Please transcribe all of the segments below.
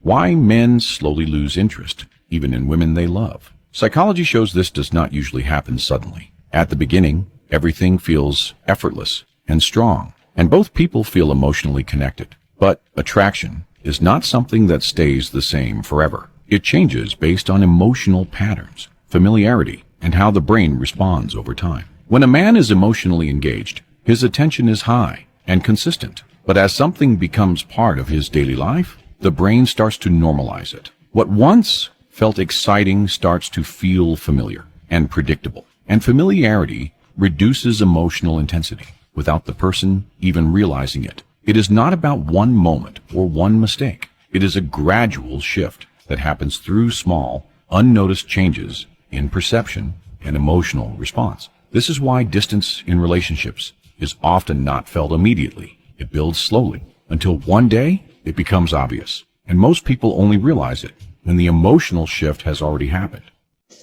Why men slowly lose interest, even in women they love. Psychology shows this does not usually happen suddenly. At the beginning, everything feels effortless and strong, and both people feel emotionally connected. But attraction is not something that stays the same forever. It changes based on emotional patterns, familiarity, and how the brain responds over time. When a man is emotionally engaged, his attention is high and consistent. But as something becomes part of his daily life, the brain starts to normalize it. What once felt exciting starts to feel familiar and predictable. And familiarity reduces emotional intensity without the person even realizing it. It is not about one moment or one mistake. It is a gradual shift that happens through small, unnoticed changes in perception and emotional response. This is why distance in relationships is often not felt immediately. It builds slowly until one day it becomes obvious. And most people only realize it when the emotional shift has already happened.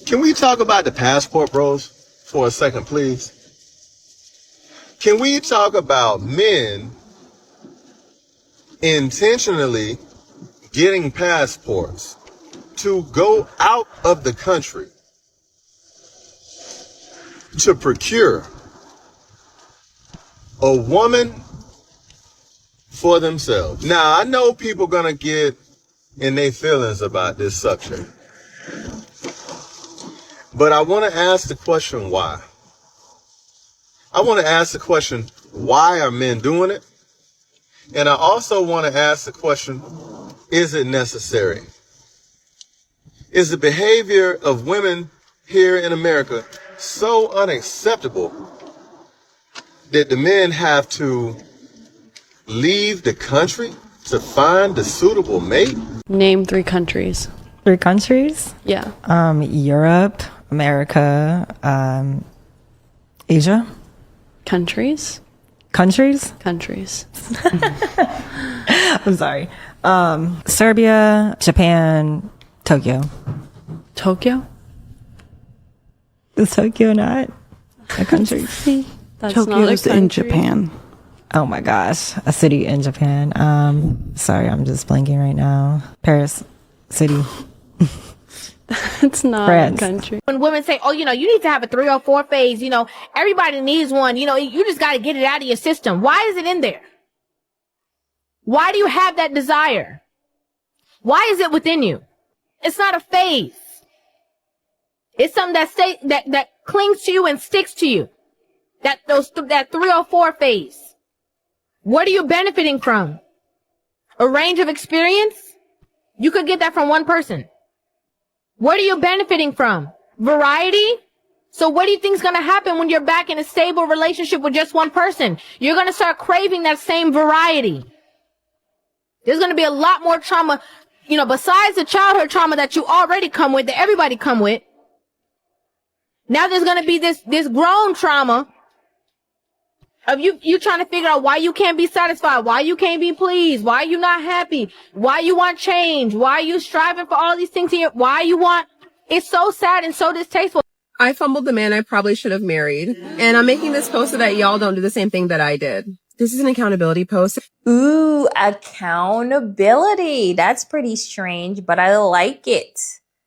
Can we talk about the passport bros for a second, please? Can we talk about men intentionally getting passports to go out of the country to procure a woman for themselves? Now, I know people gonna get in their feelings about this subject, but I want to ask the question why. I want to ask the question, why are men doing it? And I also want to ask the question, is it necessary? Is the behavior of women here in America so unacceptable that the men have to leave the country to find a suitable mate? Name 3 countries. 3 countries? Yeah. Europe, America, Asia. Countries? Countries? Countries. I'm sorry. Serbia, Japan, Tokyo. Tokyo? Is Tokyo not a country? That's Tokyo's not a in country. Japan. Oh my gosh, a city in Japan. Sorry, I'm just blanking right now. Paris, city. It's not France. a country. When women say, oh, you need to have a 3 or 4 phase, everybody needs one, you just got to get it out of your system. Why is it in there? Why do you have that desire? Why is it within you? It's not a phase. It's something that clings to you and sticks to you. That 3 or 4 phase. What are you benefiting from? A range of experience? You could get that from one person. What are you benefiting from? Variety? So what do you think is going to happen when you're back in a stable relationship with just one person? You're going to start craving that same variety. There's going to be a lot more trauma, besides the childhood trauma that you already come with, that everybody come with. Now there's going to be this grown trauma of you trying to figure out why you can't be satisfied, why you can't be pleased, why you not happy, why you want change, why you striving for all these things here, it's so sad and so distasteful. I fumbled the man I probably should have married, and I'm making this post so that y'all don't do the same thing that I did. This is an accountability post. Ooh, accountability. That's pretty strange, but I like it.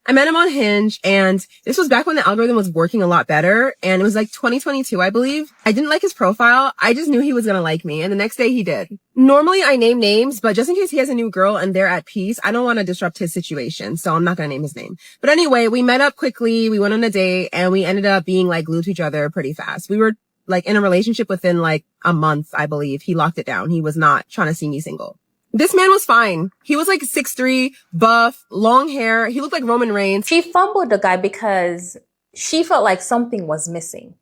I met him on Hinge, and this was back when the algorithm was working a lot better, and it was like 2022, I believe. I didn't like his profile. I just knew he was gonna like me, and the next day he did. Normally I name names, but just in case he has a new girl and they're at peace, I don't want to disrupt his situation, so I'm not gonna name his name. But anyway, we met up quickly, we went on a date, and we ended up being like glued to each other pretty fast. We were like in a relationship within like a month, I believe. He locked it down. He was not trying to see me single. This man was fine. He was like 6'3", buff, long hair. He looked like Roman Reigns. She fumbled the guy because she felt like something was missing.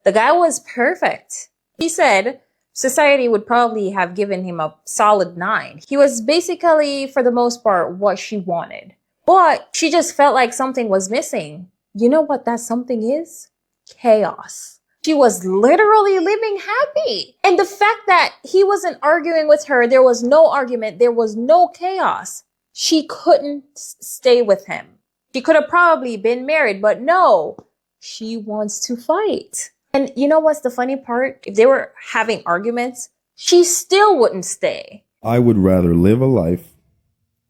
The guy was perfect. She said society would probably have given him a solid 9. He was basically, for the most part, what she wanted. But she just felt like something was missing. You know what that something is? Chaos. She was literally living happy. And the fact that he wasn't arguing with her, there was no argument, there was no chaos. She couldn't stay with him. She could have probably been married, but no, she wants to fight. And you know what's the funny part? If they were having arguments, she still wouldn't stay. I would rather live a life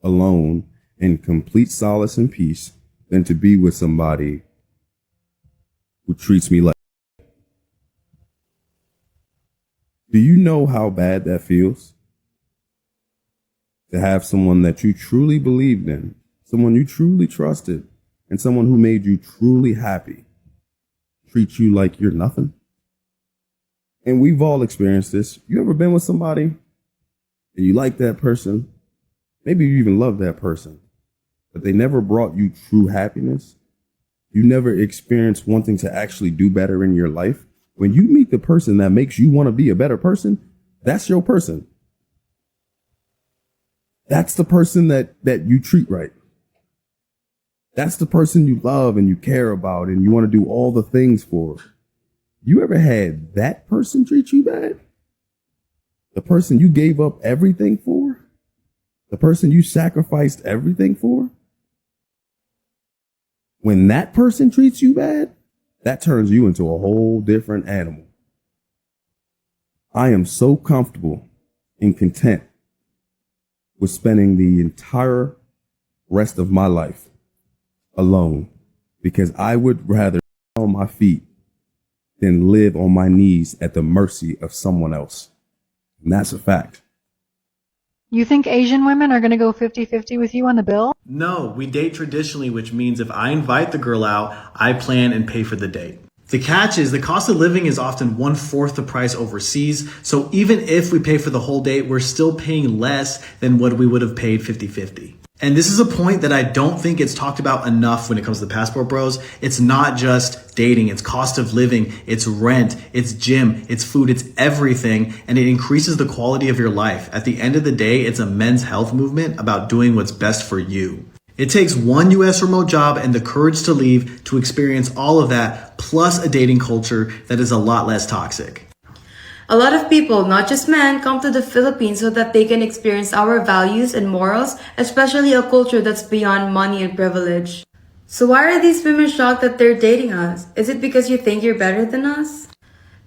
alone in complete solace and peace than to be with somebody who treats me like. Do you know how bad that feels? To have someone that you truly believed in, someone you truly trusted, and someone who made you truly happy treat you like you're nothing? And we've all experienced this. You ever been with somebody and you like that person? Maybe you even love that person, but they never brought you true happiness. You never experienced wanting to actually do better in your life. When you meet the person that makes you want to be a better person, that's your person. That's the person that you treat right. That's the person you love and you care about and you want to do all the things for. You ever had that person treat you bad? The person you gave up everything for? The person you sacrificed everything for? When that person treats you bad, that turns you into a whole different animal. I am so comfortable and content with spending the entire rest of my life alone, because I would rather be on my feet than live on my knees at the mercy of someone else. And that's a fact. You think Asian women are going to go 50-50 with you on the bill? No, we date traditionally, which means if I invite the girl out, I plan and pay for the date. The catch is the cost of living is often 1/4 the price overseas. So even if we pay for the whole date, we're still paying less than what we would have paid 50-50. And this is a point that I don't think it's talked about enough when it comes to Passport Bros. It's not just dating, it's cost of living, it's rent, it's gym, it's food, it's everything. And it increases the quality of your life. At the end of the day, it's a men's health movement about doing what's best for you. It takes one US remote job and the courage to leave to experience all of that, plus a dating culture that is a lot less toxic. A lot of people, not just men, come to the Philippines so that they can experience our values and morals, especially a culture that's beyond money and privilege. So why are these women shocked that they're dating us? Is it because you think you're better than us?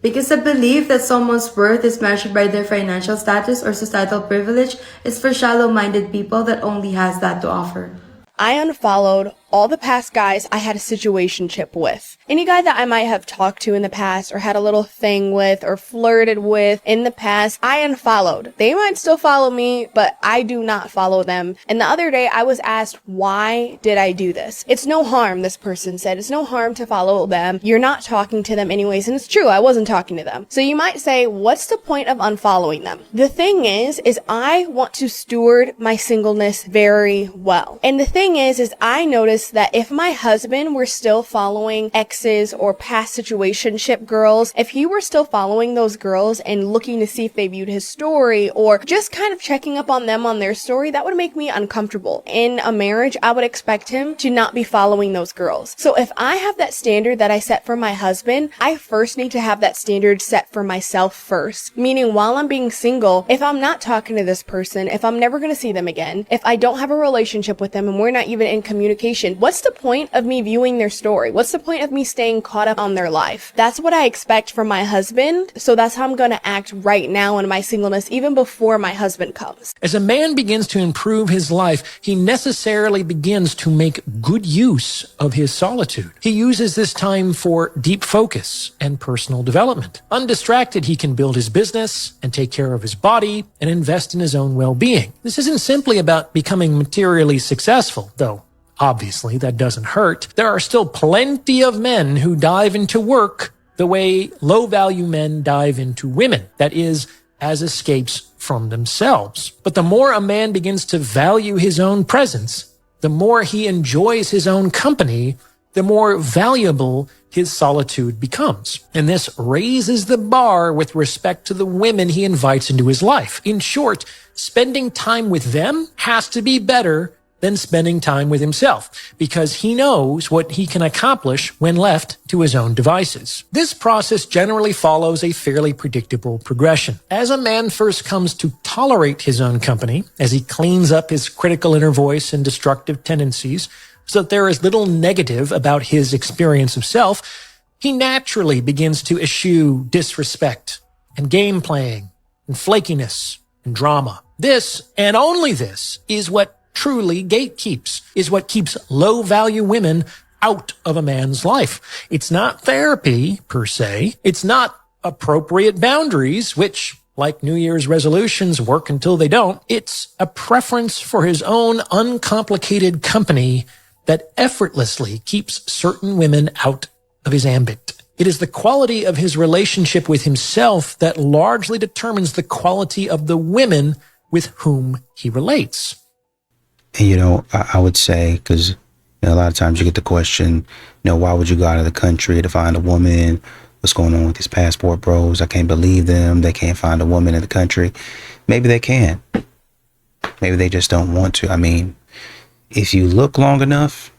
Because the belief that someone's worth is measured by their financial status or societal privilege is for shallow-minded people that only has that to offer. I unfollowed all the past guys I had a situationship with. Any guy that I might have talked to in the past or had a little thing with or flirted with in the past, I unfollowed. They might still follow me, but I do not follow them. And the other day I was asked, why did I do this? It's no harm, this person said. It's no harm to follow them. You're not talking to them anyways. And it's true, I wasn't talking to them. So you might say, what's the point of unfollowing them? The thing is I want to steward my singleness very well. And the thing is I noticed that if my husband were still following exes or past situationship girls, if he were still following those girls and looking to see if they viewed his story or just kind of checking up on them on their story, that would make me uncomfortable. In a marriage, I would expect him to not be following those girls. So if I have that standard that I set for my husband, I first need to have that standard set for myself first. Meaning while I'm being single, if I'm not talking to this person, if I'm never going to see them again, if I don't have a relationship with them and we're not even in communication, what's the point of me viewing their story? What's the point of me staying caught up on their life? That's what I expect from my husband. So that's how I'm going to act right now in my singleness, even before my husband comes. As a man begins to improve his life, he necessarily begins to make good use of his solitude. He uses this time for deep focus and personal development. Undistracted, he can build his business and take care of his body and invest in his own well-being. This isn't simply about becoming materially successful, though obviously that doesn't hurt. There are still plenty of men who dive into work the way low-value men dive into women. That is, as escapes from themselves. But the more a man begins to value his own presence, the more he enjoys his own company, the more valuable his solitude becomes. And this raises the bar with respect to the women he invites into his life. In short, spending time with them has to be better than spending time with himself, because he knows what he can accomplish when left to his own devices. This process generally follows a fairly predictable progression. As a man first comes to tolerate his own company, as he cleans up his critical inner voice and destructive tendencies, so that there is little negative about his experience of self, he naturally begins to eschew disrespect and game playing and flakiness and drama. This, and only this, is what truly gatekeeps, is what keeps low-value women out of a man's life. It's not therapy, per se. It's not appropriate boundaries, which, like New Year's resolutions, work until they don't. It's a preference for his own uncomplicated company that effortlessly keeps certain women out of his ambit. It is the quality of his relationship with himself that largely determines the quality of the women with whom he relates. And, I would say, because a lot of times you get the question, why would you go out of the country to find a woman? What's going on with these passport bros? I can't believe them. They can't find a woman in the country. Maybe they can. Maybe they just don't want to. I mean, if you look long enough,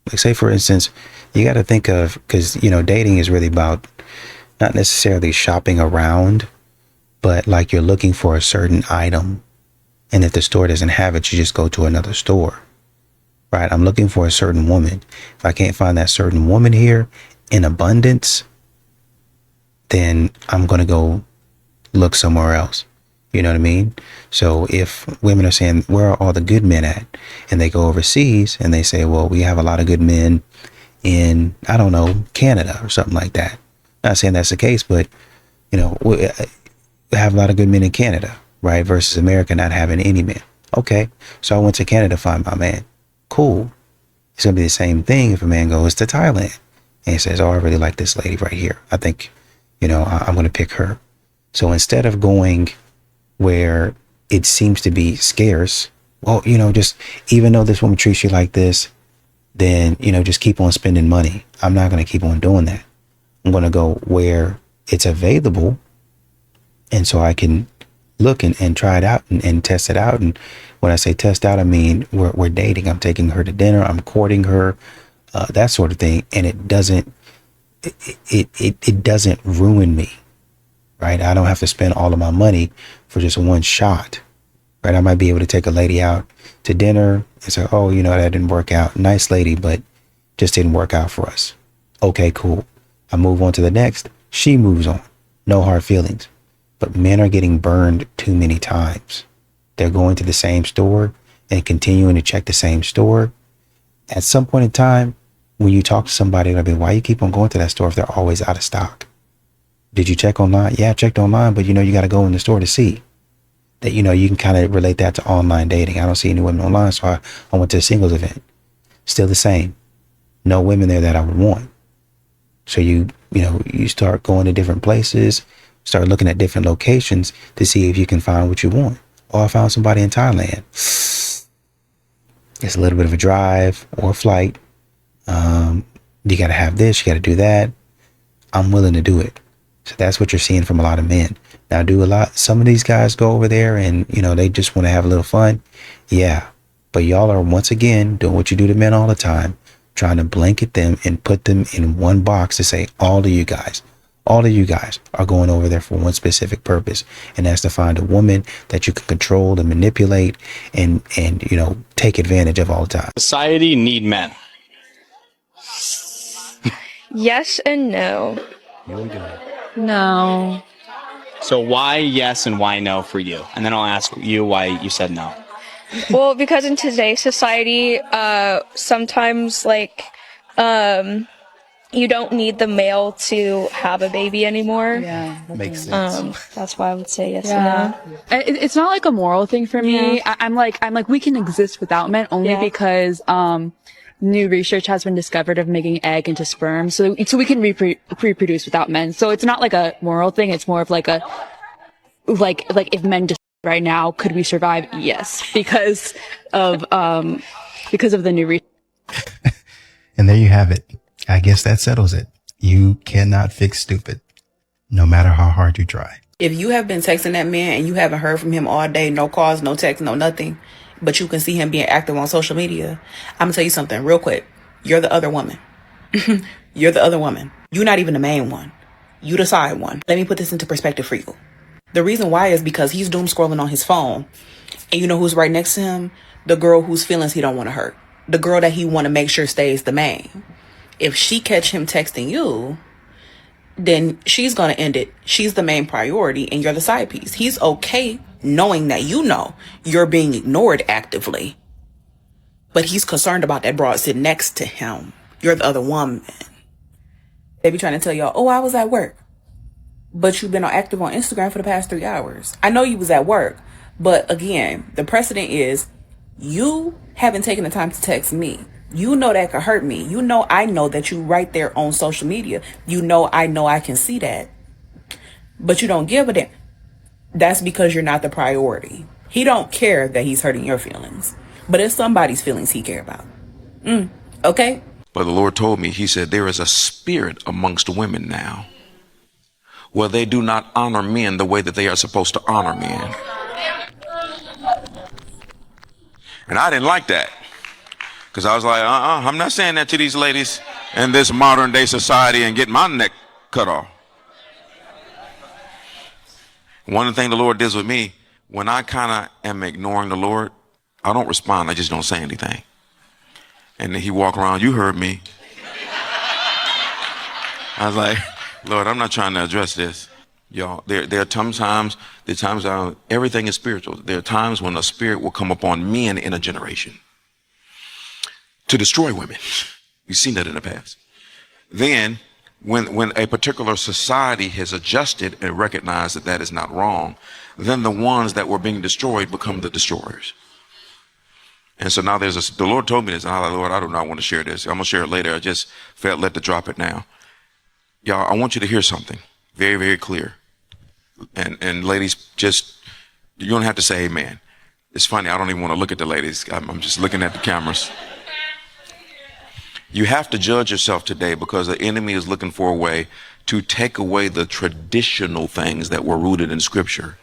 like say, for instance, you got to think of, because, dating is really about not necessarily shopping around, but like you're looking for a certain item. And if the store doesn't have it, you just go to another store, right? I'm looking for a certain woman. If I can't find that certain woman here in abundance, then I'm going to go look somewhere else. You know what I mean? So if women are saying, where are all the good men at? And they go overseas and they say, well, we have a lot of good men in, I don't know, Canada or something like that. Not saying that's the case, but, we have a lot of good men in Canada, right? Versus America not having any men. Okay. So I went to Canada to find my man. Cool. It's going to be the same thing if a man goes to Thailand and he says, oh, I really like this lady right here. I think, I'm going to pick her. So instead of going where it seems to be scarce, well, just even though this woman treats you like this, then, just keep on spending money. I'm not going to keep on doing that. I'm going to go where it's available. And so I can look and try it out and test it out. And when I say test out, I mean, we're dating. I'm taking her to dinner. I'm courting her, that sort of thing. And it doesn't ruin me, right? I don't have to spend all of my money for just one shot, right? I might be able to take a lady out to dinner and say, oh, that didn't work out. Nice lady, but just didn't work out for us. Okay, cool. I move on to the next. She moves on. No hard feelings. But men are getting burned too many times. They're going to the same store and continuing to check the same store. At some point in time, when you talk to somebody, they'll be, why you keep on going to that store if they're always out of stock? Did you check online? Yeah, I checked online, but you got to go in the store to see. That, you can kind of relate that to online dating. I don't see any women online, so I went to a singles event. Still the same. No women there that I would want. So you start going to different places, start looking at different locations to see if you can find what you want. Oh, I found somebody in Thailand. It's a little bit of a drive or a flight. You got to have this, you got to do that. I'm willing to do it. So that's what you're seeing from a lot of men. Now, some of these guys go over there and, they just want to have a little fun. Yeah. But y'all are once again doing what you do to men all the time, trying to blanket them and put them in one box to say, all of you guys are going over there for one specific purpose. And that's to find a woman that you can control and manipulate and take advantage of all the time. Society need men. Yes and no. No. So why yes and why no for you? And then I'll ask you why you said no. Well, because in today's society, sometimes you don't need the male to have a baby anymore. Yeah. Makes sense. That's why I would say yes and no. It's not like a moral thing for me. Yeah. I'm like, we can exist without men only because, new research has been discovered of making egg into sperm. So we can reproduce without men. So it's not like a moral thing. It's more of like if men just right now, could we survive? Yes. Because of the new research. And there you have it. I guess that settles it. You cannot fix stupid, no matter how hard you try. If you have been texting that man and you haven't heard from him all day, no calls, no text, no nothing, but you can see him being active on social media, I'm gonna tell you something real quick. You're the other woman. You're the other woman. You're not even the main one. You the side one. Let me put this into perspective for you. The reason why is because he's doom scrolling on his phone. And you know who's right next to him? The girl whose feelings he don't want to hurt. The girl that he want to make sure stays the main. If she catch him texting you, then she's going to end it. She's the main priority and you're the side piece. He's okay knowing that you're being ignored actively. but he's concerned about that broad sitting next to him. You're the other woman. They be trying to tell y'all, oh, I was at work. But you've been active on Instagram for the past 3 hours. I know you was at work. But again, the precedent is you haven't taken the time to text me. You know that could hurt me. You know I know that you right there on social media. You know I can see that. But you don't give a damn. That's because you're not the priority. He don't care that he's hurting your feelings. But it's somebody's feelings he care about. Okay? But the Lord told me, he said, there is a spirit amongst women now where they do not honor men the way that they are supposed to honor men. And I didn't like that. Because I was like, I'm not saying that to these ladies in this modern day society and get my neck cut off. One of the things the Lord does with me, when I kind of am ignoring the Lord, I don't respond. I just don't say anything. And then he walk around, you heard me. I was like, Lord, I'm not trying to address this. Y'all, there are times everything is spiritual. There are times when a spirit will come upon men in a generation to destroy women. You've seen that in the past. Then, when a particular society has adjusted and recognized that that is not wrong, then the ones that were being destroyed become the destroyers. And so now the Lord told me this, and I was like, Lord, I do not want to share this. I'm going to share it later. I just felt led to drop it now. Y'all, I want you to hear something very, very clear. And ladies, you don't have to say amen. It's funny, I don't even want to look at the ladies. I'm just looking at the cameras. You have to judge yourself today because the enemy is looking for a way to take away the traditional things that were rooted in Scripture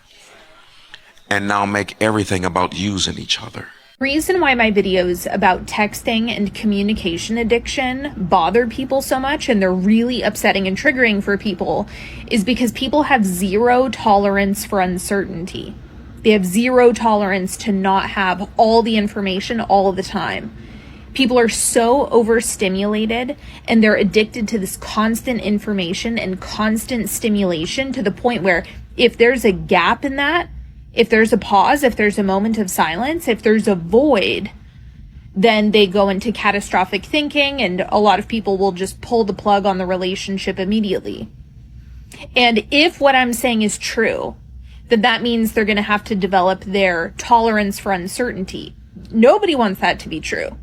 and now make everything about using each other. The reason why my videos about texting and communication addiction bother people so much and they're really upsetting and triggering for people is because people have zero tolerance for uncertainty. They have zero tolerance to not have all the information all the time. People are so overstimulated and they're addicted to this constant information and constant stimulation to the point where if there's a gap in that, if there's a pause, if there's a moment of silence, if there's a void, then they go into catastrophic thinking and a lot of people will just pull the plug on the relationship immediately. And if what I'm saying is true, then that means they're going to have to develop their tolerance for uncertainty. Nobody wants that to be true.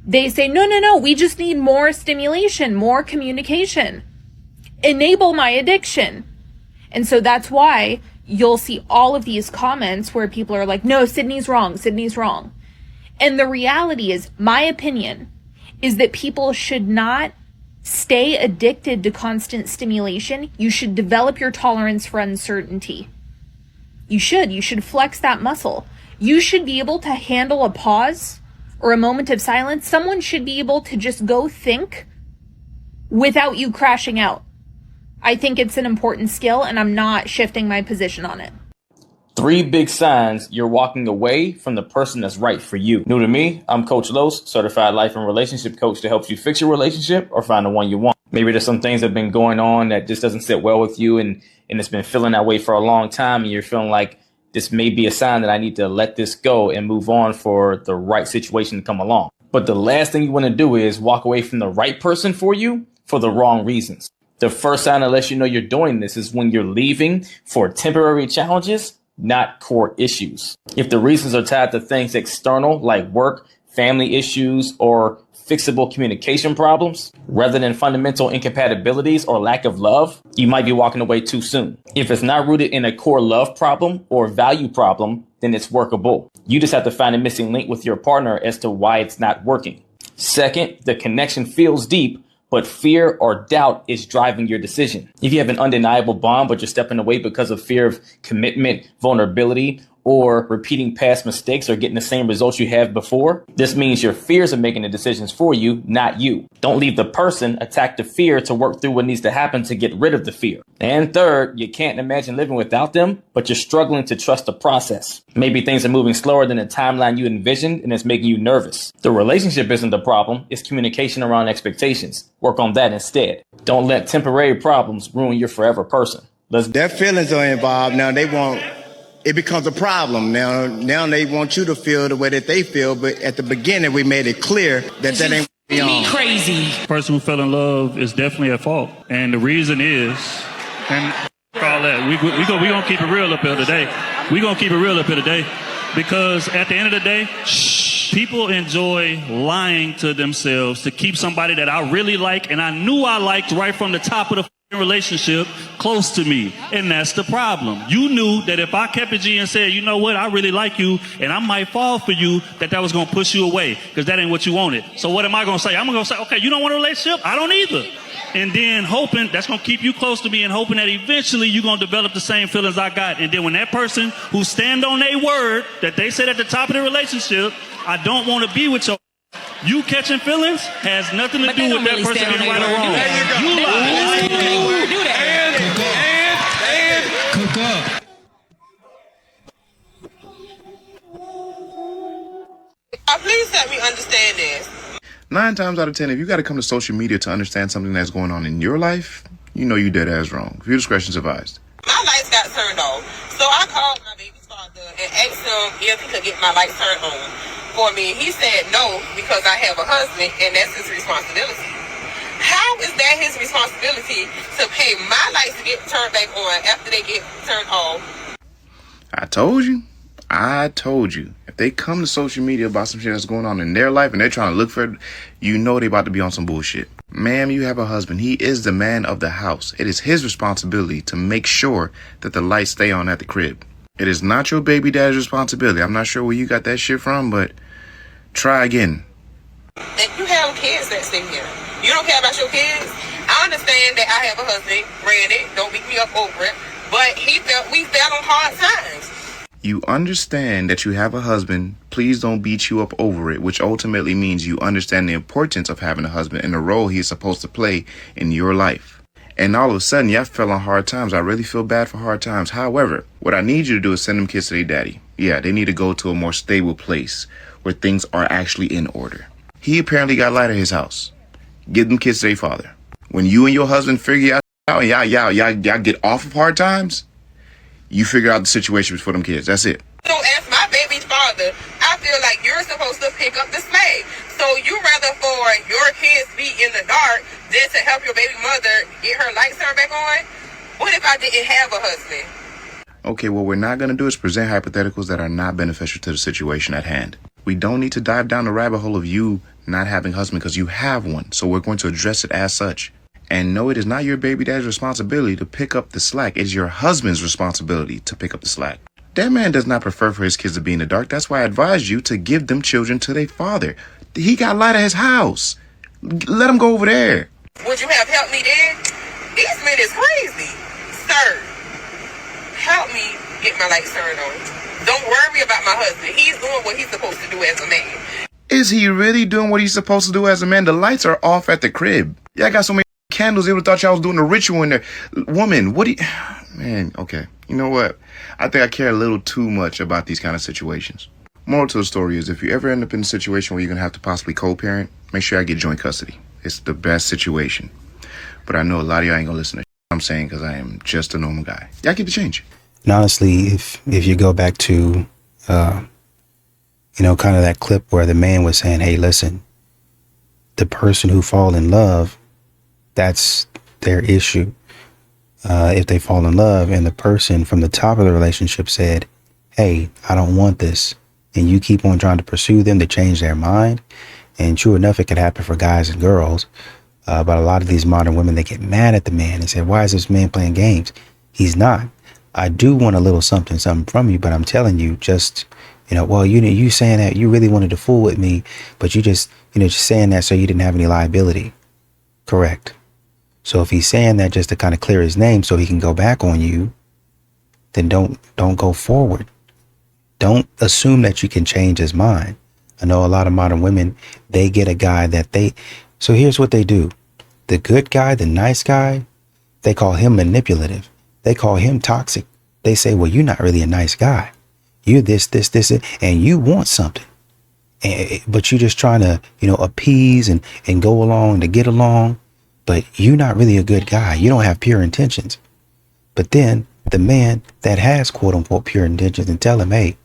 They say, no, we just need more stimulation, more communication. Enable my addiction. And so that's why you'll see all of these comments where people are like, no, Sydney's wrong. And the reality is, my opinion is that people should not stay addicted to constant stimulation. You should develop your tolerance for uncertainty. You should flex that muscle. You should be able to handle a pause or a moment of silence. Someone should be able to just go think without you crashing out. I think it's an important skill, and I'm not shifting my position on it. 3 big signs you're walking away from the person that's right for you. New to me, I'm Coach Los, certified life and relationship coach to help you fix your relationship or find the one you want. Maybe there's some things that have been going on that just doesn't sit well with you and it's been feeling that way for a long time, and you're feeling like this may be a sign that I need to let this go and move on for the right situation to come along. But the last thing you want to do is walk away from the right person for you for the wrong reasons. The first sign that lets you know you're doing this is when you're leaving for temporary challenges, not core issues. If the reasons are tied to things external like work, family issues, or fixable communication problems, rather than fundamental incompatibilities or lack of love, you might be walking away too soon. If it's not rooted in a core love problem or value problem, then it's workable. You just have to find a missing link with your partner as to why it's not working. Second, the connection feels deep, but fear or doubt is driving your decision. If you have an undeniable bond, but you're stepping away because of fear of commitment, vulnerability, or repeating past mistakes or getting the same results you have before, this means your fears are making the decisions for you, not you. Don't leave the person, attack the fear to work through what needs to happen to get rid of the fear. And third, you can't imagine living without them, but you're struggling to trust the process. Maybe things are moving slower than the timeline you envisioned, and it's making you nervous. The relationship isn't the problem, it's communication around expectations. Work on that instead. Don't let temporary problems ruin your forever person. Their feelings are involved now. They want it becomes a problem. Now they want you to feel the way that they feel, but at the beginning we made it clear that that ain't me crazy. Person who fell in love is definitely at fault, and the reason is, and all that we gonna keep it real up here today. We gonna keep it real up here today, because at the end of the day, people enjoy lying to themselves to keep somebody that I really like and I knew I liked right from the top of the relationship close to me, and that's the problem. You knew that if I kept it G and said, you know what, I really like you and I might fall for you, that was gonna push you away because that ain't what you wanted. So what am I gonna say? I'm gonna say, okay, you don't want a relationship? I don't either. And then hoping that's gonna keep you close to me and hoping that eventually you're gonna develop the same feelings I got. And then when that person who stand on their word that they said at the top of the relationship, I don't want to be with you catching feelings has nothing to do with that person being right or wrong. You lie. Do that. And cook up. Please help me understand this. 9 times out of 10, if you got to come to social media to understand something that's going on in your life, you know you dead ass wrong. Viewer discretion's advised. My lights got turned off, so I called my baby's father and asked him if he could get my lights turned on for me. He said no, because I have a husband and that's his responsibility. How is that his responsibility to pay my lights to get turned back on after they get turned off? I told you. If they come to social media about some shit that's going on in their life and they're trying to look for it, you know they about to be on some bullshit. Ma'am, you have a husband. He is the man of the house. It is his responsibility to make sure that the lights stay on at the crib. It is not your baby daddy's responsibility. I'm not sure where you got that shit from, but try again. And you have kids that stay here. You don't care about your kids? I understand that I have a husband, granted, don't beat me up over it, but we fell on hard times. You understand that you have a husband. Please don't beat you up over it, which ultimately means you understand the importance of having a husband and the role he is supposed to play in your life. And all of a sudden, y'all fell on hard times. I really feel bad for hard times. However, what I need you to do is send them kids to their daddy. Yeah, they need to go to a more stable place where things are actually in order. He apparently got light at his house. Give them kids to their father. When you and your husband figure out and y'all get off of hard times, you figure out the situations for them kids. That's it. So as my baby's father, I feel like you're supposed to pick up the slack. So you rather for your kids be in the dark than to help your baby mother get her lights turned back on? What if I didn't have a husband? Okay, what we're not going to do is present hypotheticals that are not beneficial to the situation at hand. We don't need to dive down the rabbit hole of you not having a husband because you have one. So we're going to address it as such. And no, it is not your baby dad's responsibility to pick up the slack. It's your husband's responsibility to pick up the slack. That man does not prefer for his kids to be in the dark. That's why I advised you to give them children to their father. He got light at his house. Let him go over there. Would you have helped me then? These men is crazy. Sir, help me get my lights turned on. Don't worry about my husband. He's doing what he's supposed to do as a man. Is he really doing what he's supposed to do as a man? The lights are off at the crib. Y'all got so many candles, they would have thought y'all was doing a ritual in there. Woman, what do you... Man, okay. You know what? I think I care a little too much about these kind of situations. Moral to the story is, if you ever end up in a situation where you're going to have to possibly co-parent, make sure I get joint custody. It's the best situation. But I know a lot of y'all ain't going to listen to I'm saying because I am just a normal guy. Y'all keep the change. And honestly, if you go back to, kind of that clip where the man was saying, hey, listen, the person who fall in love, that's their issue. If they fall in love and the person from the top of the relationship said, hey, I don't want this, and you keep on trying to pursue them to change their mind, and true enough, it could happen for guys and girls, but a lot of these modern women, they get mad at the man and say, why is this man playing games? He's not. I do want a little something from you, but I'm telling you, just, well, you saying that you really wanted to fool with me, but you just saying that so you didn't have any liability. Correct. So if he's saying that just to kind of clear his name so he can go back on you, then don't go forward. Don't assume that you can change his mind. I know a lot of modern women, they get a guy so here's what they do. The good guy, the nice guy, they call him manipulative. They call him toxic. They say, well, you're not really a nice guy. You're this, and you want something. But you're just trying to, appease and go along to get along. But you're not really a good guy. You don't have pure intentions. But then the man that has quote unquote pure intentions and tell him, hey,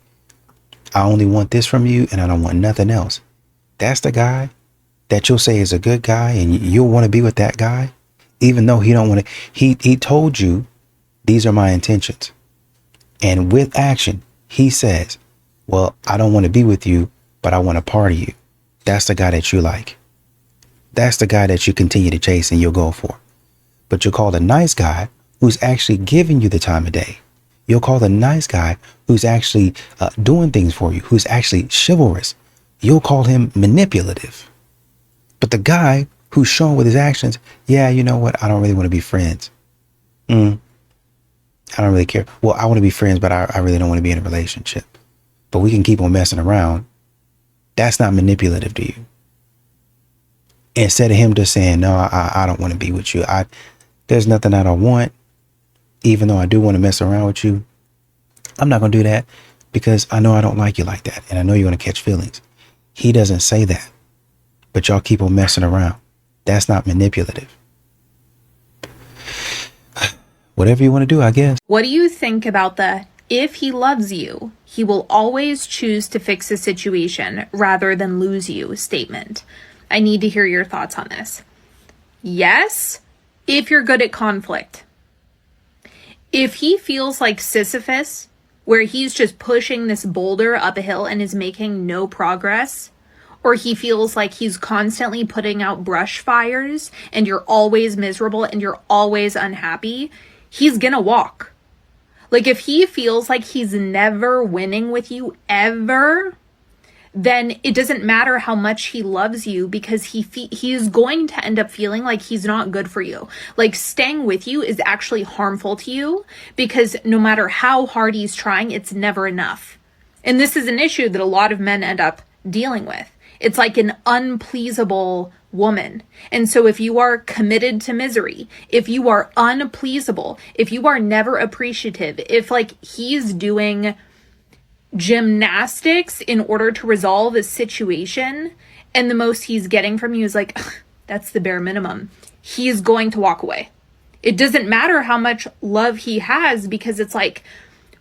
I only want this from you and I don't want nothing else. That's the guy that you'll say is a good guy and you'll want to be with that guy, even though he don't want to. He told you these are my intentions. And with action, he says, well, I don't want to be with you, but I want to party you. That's the guy that you like. That's the guy that you continue to chase and you'll go for. But you'll call the nice guy who's actually giving you the time of day. You'll call the nice guy who's actually doing things for you, who's actually chivalrous. You'll call him manipulative. But the guy who's showing with his actions, yeah, you know what? I don't really want to be friends. I don't really care. Well, I want to be friends, but I really don't want to be in a relationship. But we can keep on messing around. That's not manipulative to you. Instead of him just saying, no, I don't want to be with you. There's nothing I don't want. Even though I do want to mess around with you, I'm not going to do that because I know I don't like you like that. And I know you're going to catch feelings. He doesn't say that. But y'all keep on messing around. That's not manipulative. Whatever you want to do, I guess. What do you think about the if he loves you, he will always choose to fix a situation rather than lose you statement? I need to hear your thoughts on this. Yes, if you're good at conflict. If he feels like Sisyphus, where he's just pushing this boulder up a hill and is making no progress, or he feels like he's constantly putting out brush fires and you're always miserable and you're always unhappy, he's gonna walk. Like if he feels like he's never winning with you ever, then it doesn't matter how much he loves you because he is going to end up feeling like he's not good for you. Like staying with you is actually harmful to you because no matter how hard he's trying, it's never enough. And this is an issue that a lot of men end up dealing with. It's like an unpleasable woman. And so if you are committed to misery, if you are unpleasable, if you are never appreciative, if like he's doing gymnastics in order to resolve a situation and the most he's getting from you is like, that's the bare minimum, he's going to walk away. It doesn't matter how much love he has because it's like,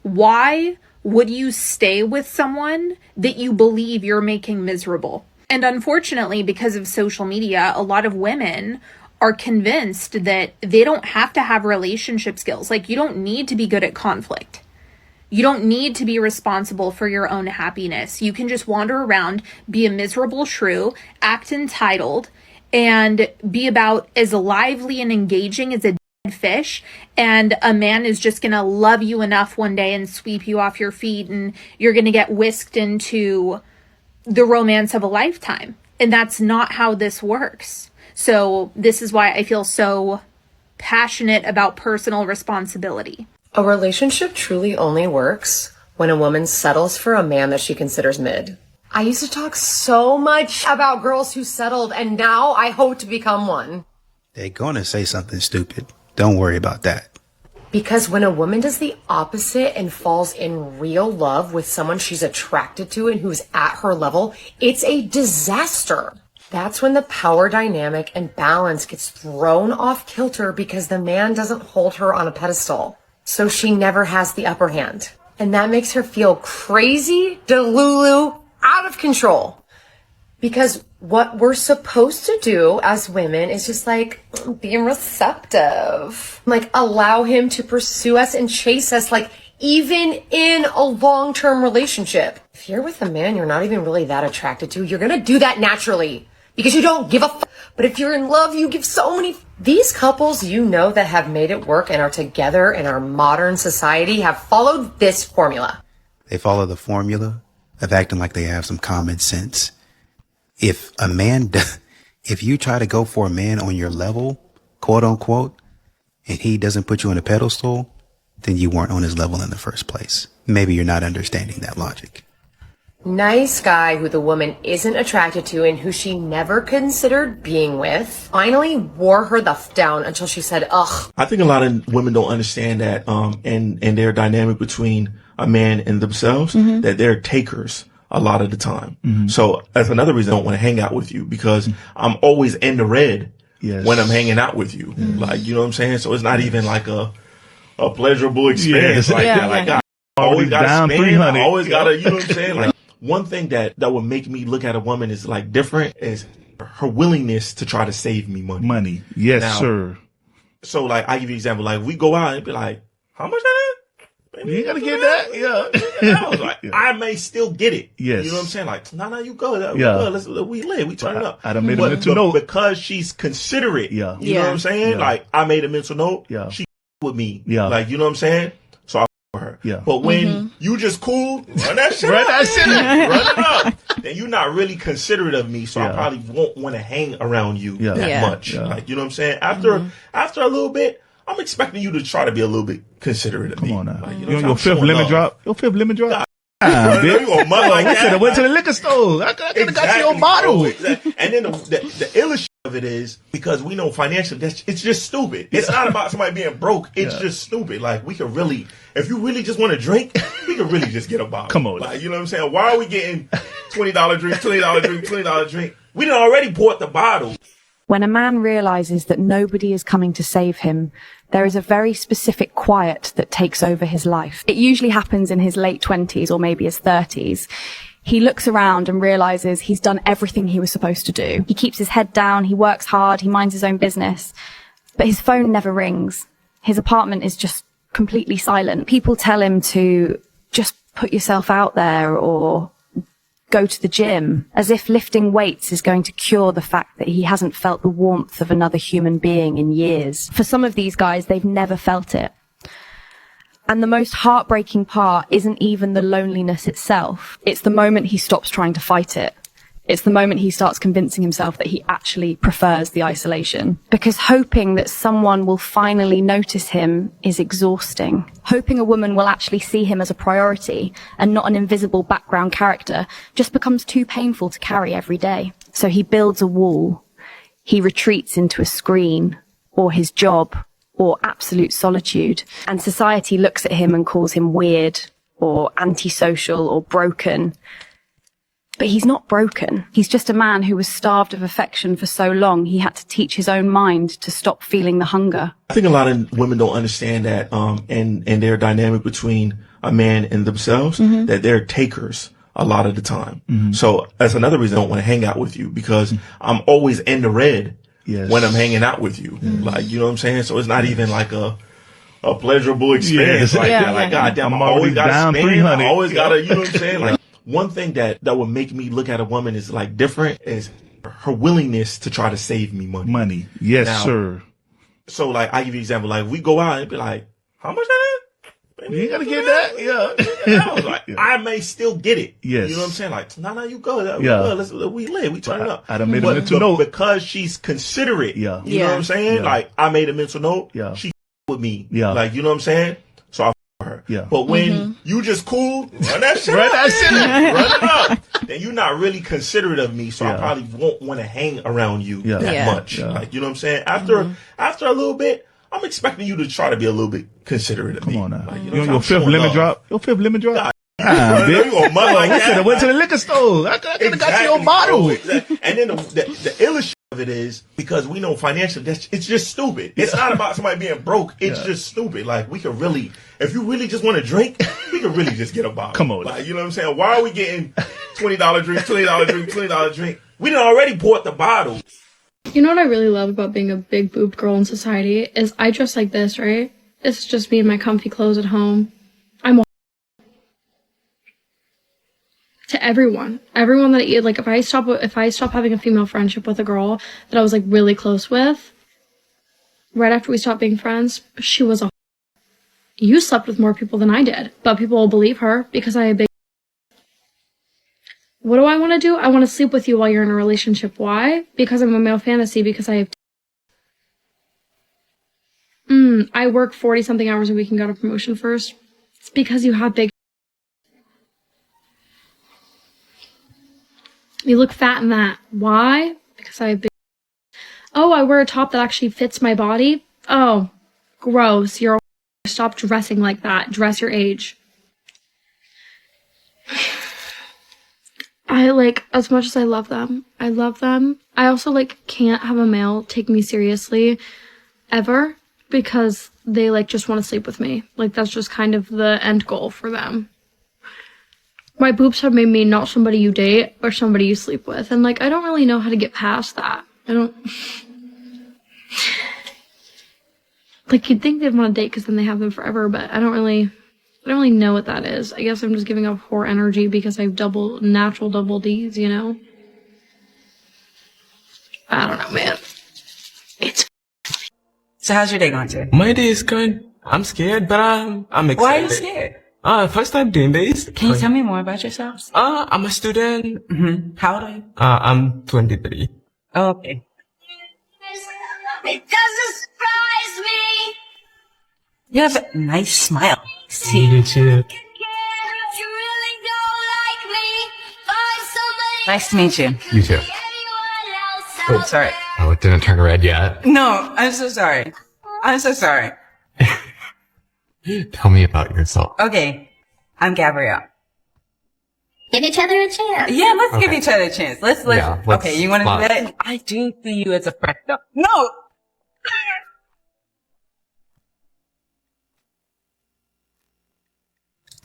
why would you stay with someone that you believe you're making miserable? And unfortunately, because of social media, a lot of women are convinced that they don't have to have relationship skills. Like, you don't need to be good at conflict. You don't need to be responsible for your own happiness. You can just wander around, be a miserable shrew, act entitled, and be about as lively and engaging as a dead fish. And a man is just going to love you enough one day and sweep you off your feet, and you're going to get whisked into the romance of a lifetime. And that's not how this works. So this is why I feel so passionate about personal responsibility. A relationship truly only works when a woman settles for a man that she considers mid. I used to talk so much about girls who settled, and now I hope to become one. They're gonna say something stupid. Don't worry about that. Because when a woman does the opposite and falls in real love with someone she's attracted to and who's at her level, it's a disaster. That's when the power dynamic and balance gets thrown off kilter because the man doesn't hold her on a pedestal. So she never has the upper hand. And that makes her feel crazy, delulu, out of control. Because what we're supposed to do as women is just like being receptive. Like allow him to pursue us and chase us, like even in a long-term relationship. If you're with a man you're not even really that attracted to, you're gonna do that naturally because you don't give a f. But if you're in love, you give so many. These couples you know that have made it work and are together in our modern society have followed this formula. They follow the formula of acting like they have some common sense. If you try to go for a man on your level, quote unquote, and he doesn't put you on a pedestal, then you weren't on his level in the first place. Maybe you're not understanding that logic. Nice guy who the woman isn't attracted to and who she never considered being with finally wore her the f down until she said, ugh. I think a lot of women don't understand that and their dynamic between a man and themselves, that they're takers a lot of the time. So that's another reason I don't want to hang out with you because I'm always in the red when I'm hanging out with you. Like, you know what I'm saying? So it's not even like a pleasurable experience Yes. like Yeah, that. Like, yeah. I always gotta Down spend. 300. I always Yeah. gotta, you know what I'm saying? Like, one thing that would make me look at a woman is like different is her willingness to try to save me money. Yes, Now, sir. So like, I give you an example. Like, we go out and be like, how much that is? You gotta get that. Yeah. I was like, I may still get it. Yes. You know what I'm saying? Like, no, you go. Yeah. Yeah. We live. We turn it up. I done made a But mental note. because she's considerate. Yeah. You know what I'm saying? Yeah. Like, I made a mental note. Yeah. She with me. Yeah. Like, you know what I'm saying? So I with her. Yeah. But when you just cool, run that shit Run up. that shit up. Run it up. Then you're not really considerate of me. So I Yeah. probably won't want to hang around you Yeah. that Yeah. much. Yeah. Like, you know what I'm saying? After a little bit, I'm expecting you to try to be a little bit considerate of me. Come on now. Like, You know on what I'm your saying? fifth I'm lemon showing love. drop? Your fifth lemon drop? Bro, you gonna mud like we that? should have went to the liquor store. I could have got you a bottle. Exactly. And then the illest shit of it is because we know financially, it's just stupid. It's not about somebody being broke. It's just stupid. Like, we could really, if you really just want to drink, we could really just get a bottle. Come on. Like, you know what I'm saying? Why are we getting $20 drink, $20 drink, $20 drink? We done already bought the bottle. When a man realizes that nobody is coming to save him, there is a very specific quiet that takes over his life. It usually happens in his late 20s or maybe his 30s. He looks around and realizes he's done everything he was supposed to do. He keeps his head down, he works hard, he minds his own business. But his phone never rings. His apartment is just completely silent. People tell him to just put yourself out there or go to the gym, as if lifting weights is going to cure the fact that he hasn't felt the warmth of another human being in years. For some of these guys, they've never felt it. And the most heartbreaking part isn't even the loneliness itself. It's the moment he stops trying to fight it. It's the moment he starts convincing himself that he actually prefers the isolation. Because hoping that someone will finally notice him is exhausting. Hoping a woman will actually see him as a priority and not an invisible background character just becomes too painful to carry every day. So he builds a wall. He retreats into a screen, or his job, or absolute solitude. And society looks at him and calls him weird, or antisocial, or broken. But he's not broken. He's just a man who was starved of affection for so long he had to teach his own mind to stop feeling the hunger. I think a lot of women don't understand that, and their dynamic between a man and themselves, that they're takers a lot of the time. So that's another reason I don't want to hang out with you, because I'm always in the red when I'm hanging out with you. Like, you know what I'm saying? So it's not even like a pleasurable experience like that. Like, goddamn, I always gotta down spend. 300. I always gotta, you know what I'm saying? Like, one thing that would make me look at a woman is like different is her willingness to try to save me money. Yes, Now, sir. So like, I give you an example. Like, we go out and be like, how much that is? You gotta get that. Yeah. I was like, I may still get it. Yes. You know what I'm saying? Like, no, you go. Yeah. We live. We turn it up. I done made a But mental note. because she's considerate. Yeah. You know what I'm saying? Yeah. Like, I made a mental note. Yeah. She with me. Yeah. Like, you know what I'm saying? So I her. Yeah. But when you just cool, run that shit Run up. that shit up. Run it up. Then you're not really considerate of me, so I probably won't want to hang around you that much. Yeah. Like, you know what I'm saying? After a little bit, I'm expecting you to try to be a little bit considerate of me. Come on now. Like, You know on what I'm your saying? fifth I'm lemon showing drop? Your fifth lemon drop? love. Bitch. You gonna mud like we should that? have went to the liquor store. I could have got you a bottle. Exactly. And then the illest shit of it is because we know financially, it's just stupid. It's not about somebody being broke. It's just stupid. Like, we could really, if you really just want to drink, we could really just get a bottle. Come on. Like, you know what I'm saying? Why are we getting $20 drink, $20 drink, $20 drink? We done already bought the bottle. You know what I really love about being a big boobed girl in society is I dress like this, right? This is just me in my comfy clothes at home. I'm to everyone that like if I stop having a female friendship with a girl that I was like really close with, right after we stopped being friends, she was a you slept with more people than I did, but people will believe her because I have big. What do I want to do? I want to sleep with you while you're in a relationship. Why? Because I'm a male fantasy, because I have I work 40 something hours a week and got a promotion first. It's because you have big. You look fat in that. Why? Because I have big. Oh, I wear a top that actually fits my body. Oh, gross. You're a stop dressing like that. Dress your age. I like, as much as I love them, I also like can't have a male take me seriously ever because they like just want to sleep with me. Like that's just kind of the end goal for them. My boobs have made me not somebody you date or somebody you sleep with. And like, I don't really know how to get past that. I don't, like you'd think they'd want to date because then they have them forever, but I don't really know what that is. I guess I'm just giving off whore energy because I have natural double D's, you know? I don't know, man. So how's your day going today? My day is good. I'm scared, but I'm excited. Why are you scared? First time doing this. Can you tell me more about yourself? I'm a student. How old are you? I'm 23. Oh, okay. It doesn't surprise me. You have a nice smile. See? You too. Nice to meet you. You too. Oh, sorry. Oh, it didn't turn red yet. No, I'm so sorry. I'm so sorry. Tell me about yourself. Okay, I'm Gabrielle. Give each other a chance. Yeah, let's give each other a chance. Let's okay, you want to do slide. that? I do see you as a friend. No!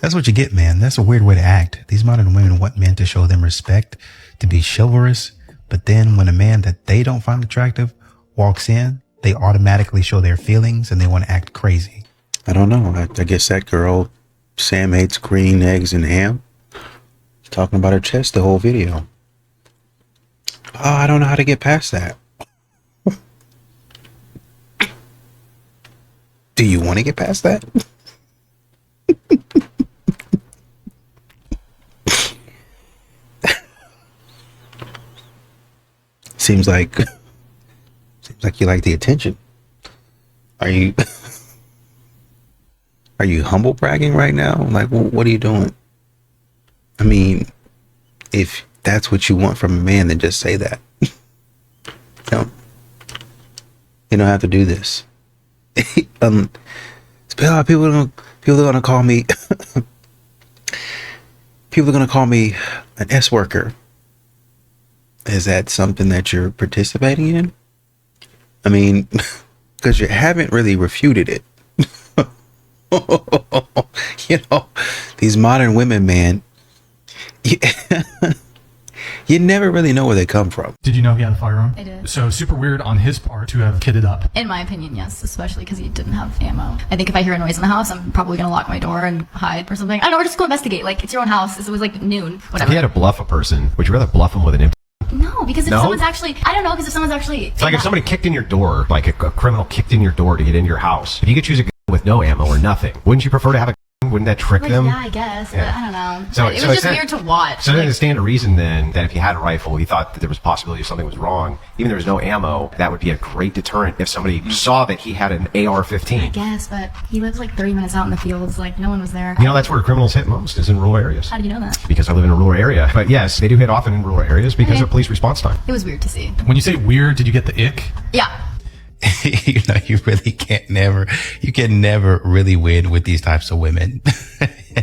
That's what you get, man. That's a weird way to act. These modern women want men to show them respect, to be chivalrous. But then when a man that they don't find attractive walks in, they automatically show their feelings and they want to act crazy. I don't know. I guess that girl, Sam hates green eggs and ham, talking about her chest the whole video. Oh, I don't know how to get past that. Do you want to get past that? Seems like you like the attention. Are you humble bragging right now? Like, what are you doing? I mean, if that's what you want from a man, then just say that. You don't have to do this. People are gonna call me. People are gonna call me an S worker. Is that something that you're participating in? I mean, because you haven't really refuted it. You know, these modern women, man, you never really know where they come from. Did you know he had a firearm? I did. So super weird on his part to have kitted up. In my opinion, yes, especially because he didn't have ammo. I think if I hear a noise in the house, I'm probably gonna lock my door and hide or something. I don't know, or just go investigate. Like, it's your own house. It was like noon, whatever. If he had to bluff a person, would you rather bluff him with an empty? No, because if someone's actually, I don't know, because if someone's actually... It's like if somebody kicked in your door, like a criminal kicked in your door to get into your house. If you could choose a gun with no ammo or nothing, wouldn't you prefer to have a gun? Wouldn't that trick them? Yeah, I guess, but I don't know. So, it was just weird to watch. So I didn't stand a reason then that if he had a rifle, he thought that there was a possibility if something was wrong, even if there was no ammo, that would be a great deterrent if somebody saw that he had an AR-15. I guess, but he lives like 30 minutes out in the fields, like no one was there. You know, that's where criminals hit most, is in rural areas. How do you know that? Because I live in a rural area. But yes, they do hit often in rural areas because of police response time. It was weird to see. When you say weird, did you get the ick? Yeah. You know, you can never really win with these types of women.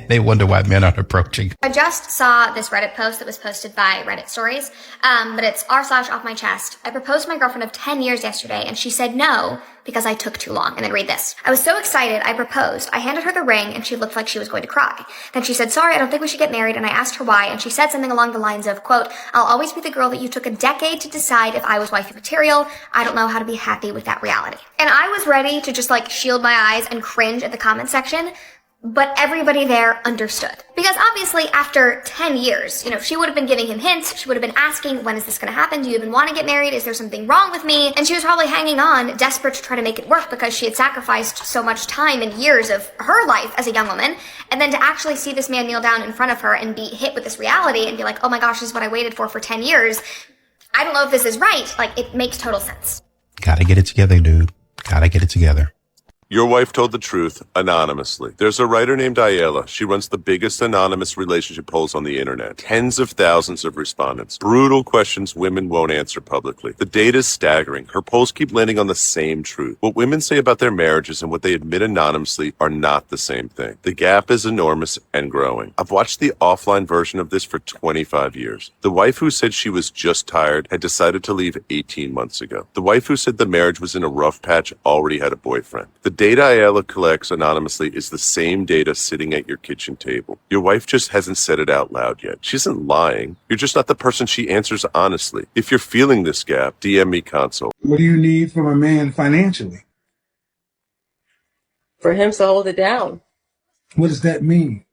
They wonder why men aren't approaching. I just saw this Reddit post that was posted by Reddit Stories, but it's r/off my chest. I proposed to my girlfriend of 10 years yesterday, and she said no because I took too long. And then read this. I was so excited, I proposed. I handed her the ring, and she looked like she was going to cry. Then she said, sorry, I don't think we should get married, and I asked her why, and she said something along the lines of, quote, I'll always be the girl that you took a decade to decide if I was wifey material. I don't know how to be happy with that reality. And I was ready to just like shield my eyes and cringe at the comment section. But everybody there understood. Because obviously after 10 years, you know, she would have been giving him hints. She would have been asking, when is this going to happen? Do you even want to get married? Is there something wrong with me? And she was probably hanging on, desperate to try to make it work because she had sacrificed so much time and years of her life as a young woman. And then to actually see this man kneel down in front of her and be hit with this reality and be like, oh my gosh, this is what I waited for 10 years. I don't know if this is right. Like, it makes total sense. Gotta get it together, dude. Gotta get it together. Your wife told the truth anonymously. There's a writer named Ayala. She runs the biggest anonymous relationship polls on the internet. Tens of thousands of respondents. Brutal questions women won't answer publicly. The data is staggering. Her polls keep landing on the same truth. What women say about their marriages and what they admit anonymously are not the same thing. The gap is enormous and growing. I've watched the offline version of this for 25 years. The wife who said she was just tired had decided to leave 18 months ago. The wife who said the marriage was in a rough patch already had a boyfriend. The data Ayala collects anonymously is the same data sitting at your kitchen table. Your wife just hasn't said it out loud yet. She isn't lying. You're just not the person she answers honestly. If you're feeling this gap, DM me consult. What do you need from a man financially? For him to hold it down. What does that mean?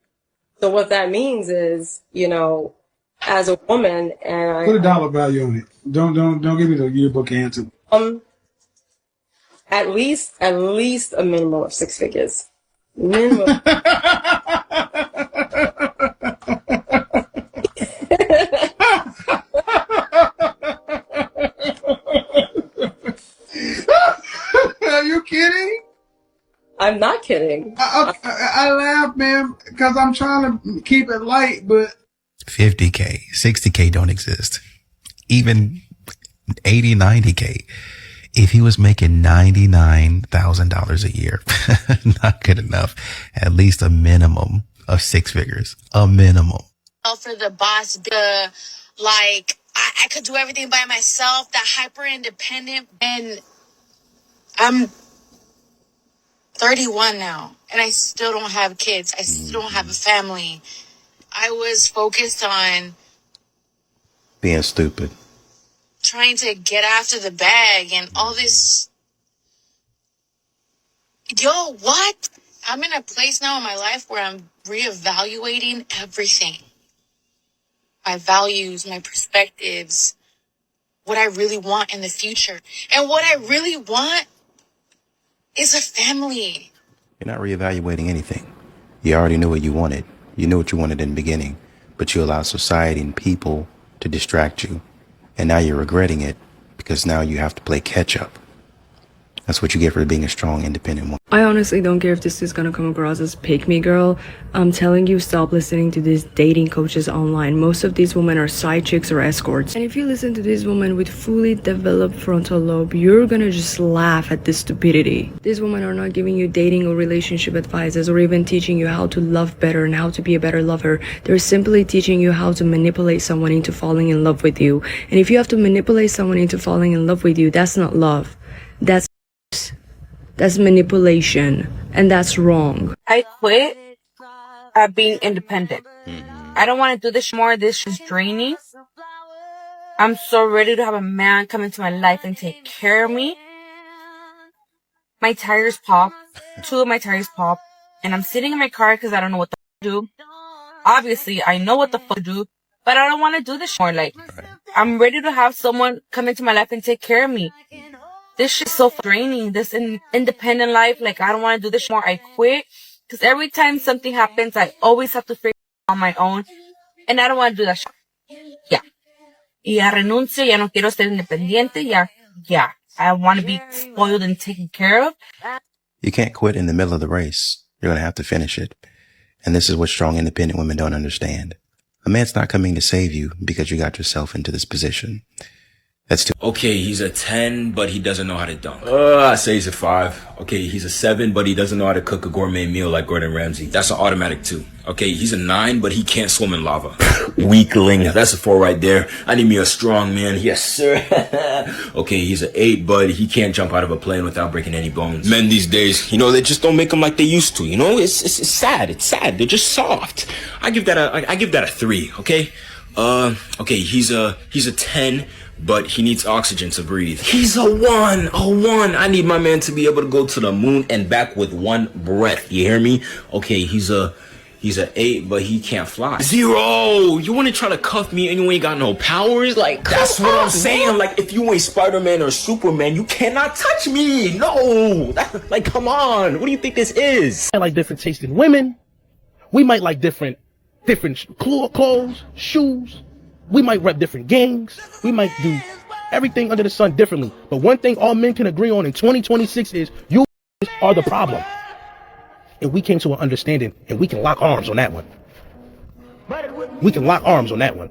So what that means is, you know, as a woman, and Put a dollar value on it. Don't give me the yearbook answer. at least a minimum of 6 figures. Minimum. Are you kidding? I'm not kidding. I laugh, man, because I'm trying to keep it light, but 50K, 60K don't exist. Even 80, 90K. If he was making $99,000 a year, not good enough. At least a minimum of 6 figures. A minimum. For the boss, the like, I could do everything by myself, that hyper independent. And I'm 31 now, and I still don't have kids. I still don't have a family. I was focused on Being stupid. trying to get after the bag and all this. Yo, what? I'm in a place now in my life where I'm reevaluating everything. My values, my perspectives, what I really want in the future. And what I really want is a family. You're not reevaluating anything. You already knew what you wanted. You knew what you wanted in the beginning, but you allowed society and people to distract you. And now you're regretting it because now you have to play catch up. That's what you get for being a strong, independent woman. I honestly don't care if this is gonna come across as pick me girl. I'm telling you, stop listening to these dating coaches online. Most of these women are side chicks or escorts. And if you listen to these women with fully developed frontal lobe, you're gonna just laugh at this stupidity. These women are not giving you dating or relationship advices or even teaching you how to love better and how to be a better lover. They're simply teaching you how to manipulate someone into falling in love with you. And if you have to manipulate someone into falling in love with you, that's not love. That's manipulation, and that's wrong. I quit at being independent. I don't want to do this more. This is draining. I'm so ready to have a man come into my life and take care of me. My tires pop. 2 of my tires pop. And I'm sitting in my car because I don't know what the f to do. Obviously, I know what the fuck to do, but I don't want to do this more. Like, I'm ready to have someone come into my life and take care of me. This shit's so draining, this independent life. Like, I don't want to do this more. I quit. Because every time something happens, I always have to figure it out on my own. And I don't want to do that shit. Yeah. Y ya renuncio, ya no quiero ser independiente. Yeah. I want to be spoiled and taken care of. You can't quit in the middle of the race. You're going to have to finish it. And this is what strong, independent women don't understand. A man's not coming to save you because you got yourself into this position. That's too. Okay, he's a 10, but he doesn't know how to dunk. I say he's a 5. Okay, he's a 7, but he doesn't know how to cook a gourmet meal like Gordon Ramsay. That's an automatic 2. Okay, he's a 9, but he can't swim in lava. Weakling. That's a 4 right there. I need me a strong man. Yes, sir. Okay, he's an 8, but he can't jump out of a plane without breaking any bones. Men these days, you know, they just don't make them like they used to. You know, it's sad. It's sad. They're just soft. I give that a 3. Okay. Okay, he's a 10. But he needs oxygen to breathe. He's a 1. I need my man to be able to go to the moon and back with 1 breath. You hear me? Okay, he's a 8, but he can't fly. 0. You want to try to cuff me and you ain't got no powers? Like, that's what I'm saying. Like, if you ain't Spider-Man or Superman, you cannot touch me. No. Like, come on. What do you think this is? I like different taste in women. We might like different clothes, shoes. We might rep different gangs. We might do everything under the sun differently. But one thing all men can agree on in 2026 is you are the problem. And we came to an understanding, and we can lock arms on that one. We can lock arms on that one.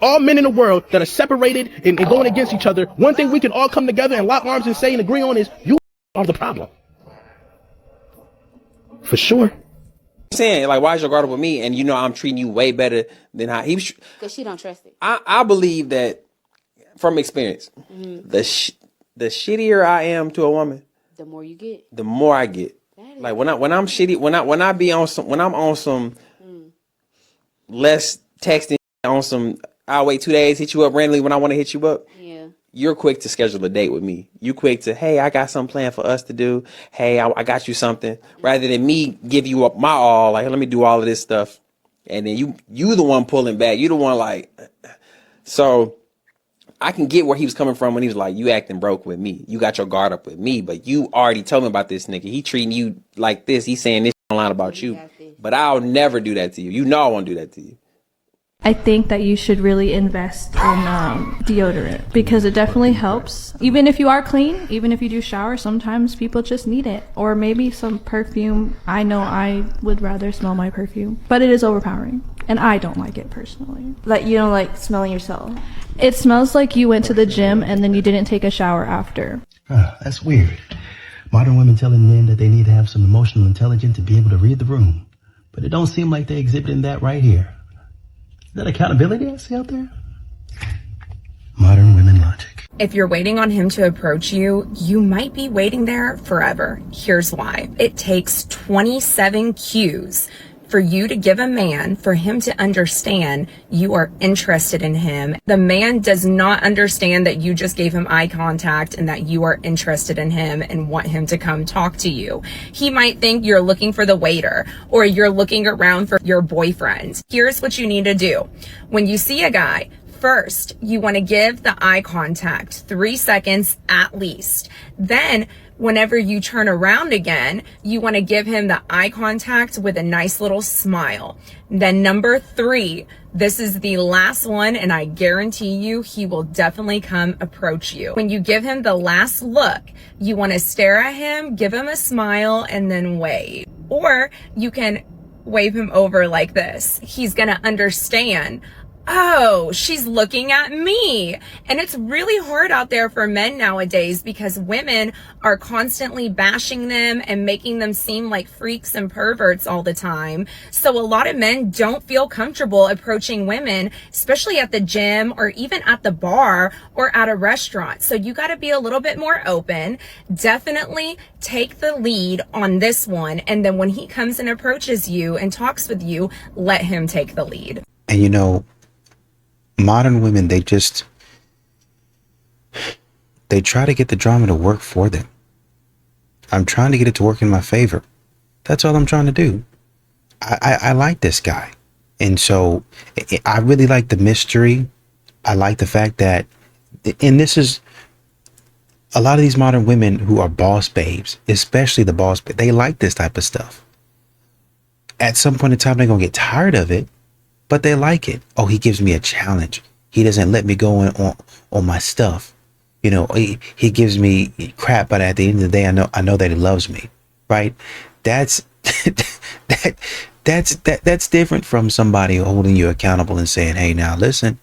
All men in the world that are separated and going against each other, one thing we can all come together and lock arms and say and agree on is you are the problem. For sure. Saying, like, why is your guard up with me? And you know I'm treating you way better than how he was. Because she don't trust it. I believe that from experience, the shittier I am to a woman, The more you get. The more I get. Like when I'm shitty, when I be on some, when I'm on some less texting, on some, I'll wait 2 days, hit you up randomly when I want to hit you up. Yeah. You're quick to schedule a date with me. You quick to, hey, I got something planned for us to do. Hey, I got you something. Rather than me give you up my all, like, let me do all of this stuff. And then you the one pulling back. You the one like, so I can get where he was coming from when he was like, you acting broke with me. You got your guard up with me, but you already told me about this nigga. He treating you like this. He's saying this online about you. But I'll never do that to you. You know I won't do that to you. I think that you should really invest in deodorant because it definitely helps. Even if you are clean, even if you do shower, sometimes people just need it. Or maybe some perfume. I know I would rather smell my perfume, but it is overpowering and I don't like it personally. Like you don't like smelling yourself? It smells like you went to the gym and then you didn't take a shower after. That's weird. Modern women telling men that they need to have some emotional intelligence to be able to read the room. But it don't seem like they're exhibiting that right here. Is that accountability I see out there? Modern women logic. If you're waiting on him to approach you, you might be waiting there forever. Here's why. It takes 27 cues for you to give a man, for him to understand you are interested in him. The man does not understand that you just gave him eye contact and that you are interested in him and want him to come talk to you. He might think you're looking for the waiter or you're looking around for your boyfriend. Here's what you need to do. When you see a guy, first, you want to give the eye contact 3 seconds at least. Then, whenever you turn around again, you want to give him the eye contact with a nice little smile. Then number 3, this is the last one, and I guarantee you he will definitely come approach you. When you give him the last look, you want to stare at him, give him a smile, and then wave. Or you can wave him over like this. He's going to understand, oh, she's looking at me. And it's really hard out there for men nowadays because women are constantly bashing them and making them seem like freaks and perverts all the time. So a lot of men don't feel comfortable approaching women, especially at the gym or even at the bar or at a restaurant. So you got to be a little bit more open. Definitely take the lead on this one. And then when he comes and approaches you and talks with you, let him take the lead. And you know, modern women, they try to get the drama to work for them. I'm trying to get it to work in my favor. That's all I'm trying to do. I like this guy. And so I really like the mystery. I like the fact that, and this is a lot of these modern women who are boss babes, especially the boss babe, they like this type of stuff. At some point in time, they're going to get tired of it. But they like it. Oh, he gives me a challenge. He doesn't let me go on my stuff. You know, he gives me crap, but at the end of the day, I know that he loves me, right? That's that's different from somebody holding you accountable and saying, "Hey, now listen,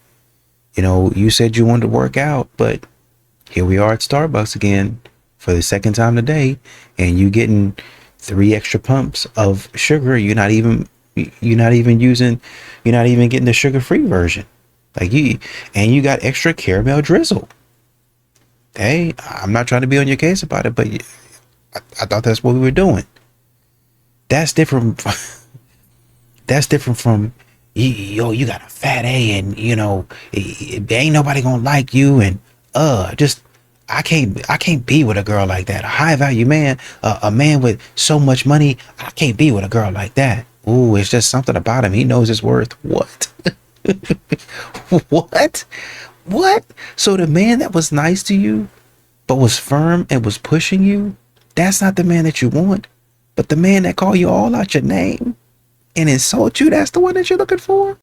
you know, you said you wanted to work out, but here we are at Starbucks again for the second time today, and you getting 3 extra pumps of sugar. You're not even getting the sugar-free version. Like you got extra caramel drizzle. Hey, I'm not trying to be on your case about it, but I thought that's what we were doing. That's different. That's different from, yo, you got a fat A and, you know, ain't nobody gonna like you. And, I can't be with a girl like that. A high value man, a man with so much money. I can't be with a girl like that. Ooh, it's just something about him. He knows his worth. What? What? So the man that was nice to you, but was firm and was pushing you, that's not the man that you want. But the man that call you all out your name and insult you, that's the one that you're looking for?